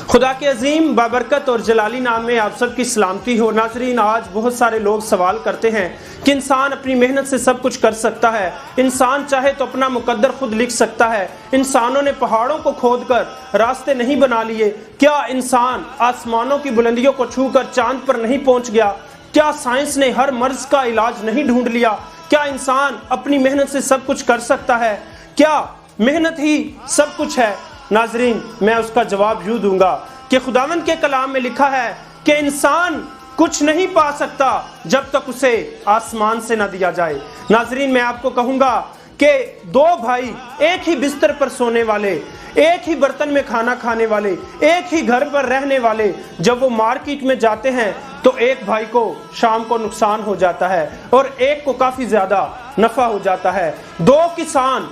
खुदा के अजीम बाबरकत और जलाली नाम में आप सब की सलामती हो। नाजरीन, आज बहुत सारे लोग सवाल करते हैं कि इंसान अपनी मेहनत से सब कुछ कर सकता है, इंसान चाहे तो अपना मुकद्दर खुद लिख सकता है, इंसानों ने पहाड़ों को खोदकर रास्ते नहीं बना लिए, क्या इंसान आसमानों की बुलंदियों को छूकर चांद पर नहीं पहुंच गया, क्या साइंस ने हर मर्ज का इलाज नहीं ढूंढ लिया, क्या इंसान अपनी मेहनत से सब कुछ कर सकता है, क्या मेहनत ही सब कुछ है? नाजरीन, मैं उसका जवाब यूं दूंगा कि खुदावंद के कलाम में लिखा है कि इंसान कुछ नहीं पा सकता जब तक उसे आसमान से ना दिया जाए। नाजरीन, मैं आपको कहूंगा कि दो भाई एक ही बिस्तर पर सोने वाले, एक ही बर्तन में खाना खाने वाले, एक ही घर पर रहने वाले, जब वो मार्केट में जाते हैं तो एक भाई को शाम को नुकसान हो जाता है और एक को काफी ज्यादा नफा हो जाता है। दो किसान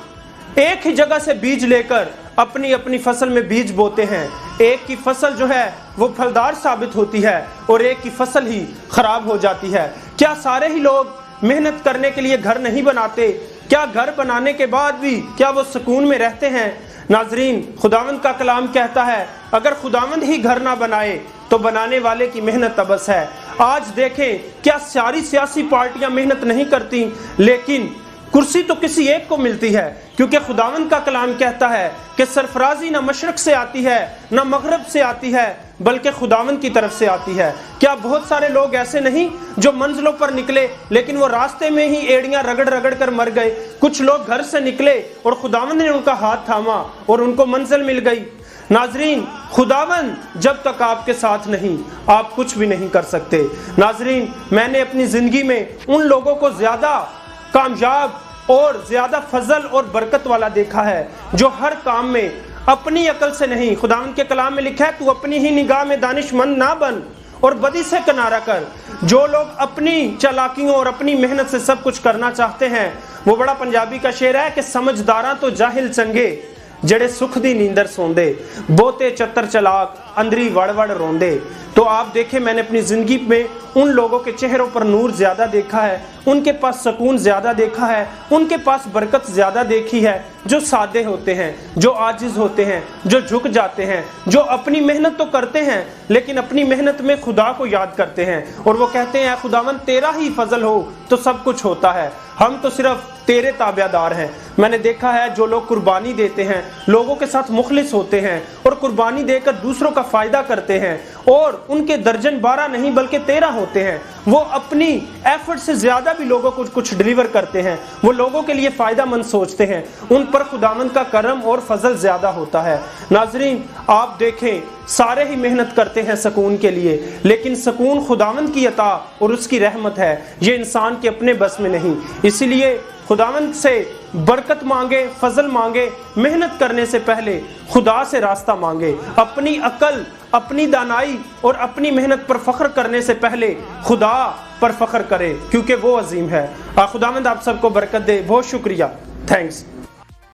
एक ही जगह से बीज लेकर अपनी अपनी फसल में बीज बोते हैं, एक की फसल जो है वो फलदार साबित होती है और एक की फसल ही खराब हो जाती है। क्या सारे ही लोग मेहनत करने के लिए घर नहीं बनाते? क्या घर बनाने के बाद भी क्या वो सुकून में रहते हैं? नाजरीन, खुदावंद का कलाम कहता है अगर खुदावंद ही घर ना बनाए तो बनाने वाले की मेहनत अबस है। आज देखें, क्या सारी सियासी पार्टियां मेहनत नहीं करती, लेकिन कुर्सी तो किसी एक को मिलती है, क्योंकि खुदावंद का कलाम कहता है कि सरफराजी ना मशरक से आती है ना मगरब से आती है, बल्कि खुदावंद की तरफ से आती है। क्या बहुत सारे लोग ऐसे नहीं जो मंजिलों पर निकले लेकिन वो रास्ते में ही एड़ियां रगड़ रगड़ कर मर गए? कुछ लोग घर से निकले और खुदावंद ने उनका हाथ थामा और उनको मंजिल मिल गई। नाजरीन, खुदावंद जब तक आपके साथ नहीं, आप कुछ भी नहीं कर सकते। नाजरीन, मैंने अपनी जिंदगी में उन लोगों को ज्यादा कामयाब और ज्यादा फजल और बरकत वाला देखा है जो हर काम में अपनी अकल से नहीं, खुदावंद के कलाम में लिखा है तू अपनी ही निगाह में दानिशमंद ना बन और बदी से किनारा कर। जो लोग अपनी चालाकियों और अपनी मेहनत से सब कुछ करना चाहते हैं, वो बड़ा पंजाबी का शेर है कि समझदारा तो जाहिल चंगे जड़े सुख दी नींदर सोंदे, बोते चतर चलाक अंदरी वड़ वड़ रोंदे। तो आप देखें, मैंने अपनी जिंदगी में उन लोगों के चेहरों पर नूर ज्यादा देखा है, उनके पास सुकून ज्यादा देखा है, उनके पास बरकत ज्यादा देखी है, जो सादे होते हैं, जो आजिज होते हैं, जो झुक जाते हैं, जो अपनी मेहनत तो करते हैं लेकिन अपनी मेहनत में खुदा को याद करते हैं और वो कहते हैं खुदावंद तेरा ही फजल हो तो सब कुछ होता है, हम तो सिर्फ तेरे ताबेदार हैं। मैंने देखा है जो लोग कुर्बानी देते हैं, लोगों के साथ मुखलिस होते हैं और कुर्बानी देकर दूसरों का फायदा करते हैं और उनके दर्जन 12 नहीं बल्कि 13 होते हैं, वो अपनी एफर्ट से ज्यादा भी लोगों को कुछ डिलीवर करते हैं, वो लोगों के लिए फायदा मंद सोचते हैं, उन पर खुदावंद का करम और फजल ज्यादा होता है। नाजरीन, आप देखें, सारे ही मेहनत करते हैं सुकून के लिए, लेकिन सुकून खुदावंद की अता और उसकी रहमत है, ये इंसान के अपने बस में नहीं। इसीलिए खुदावंद से बरकत मांगे, फजल मांगे, मेहनत करने से पहले खुदा से रास्ता मांगे। अपनी अकल, अपनी दानाई और अपनी मेहनत पर फख्र करने से पहले खुदा पर फख्र करे, क्योंकि वो अजीम है। खुदावंद आप सबको बरकत दे। बहुत शुक्रिया, थैंक्स।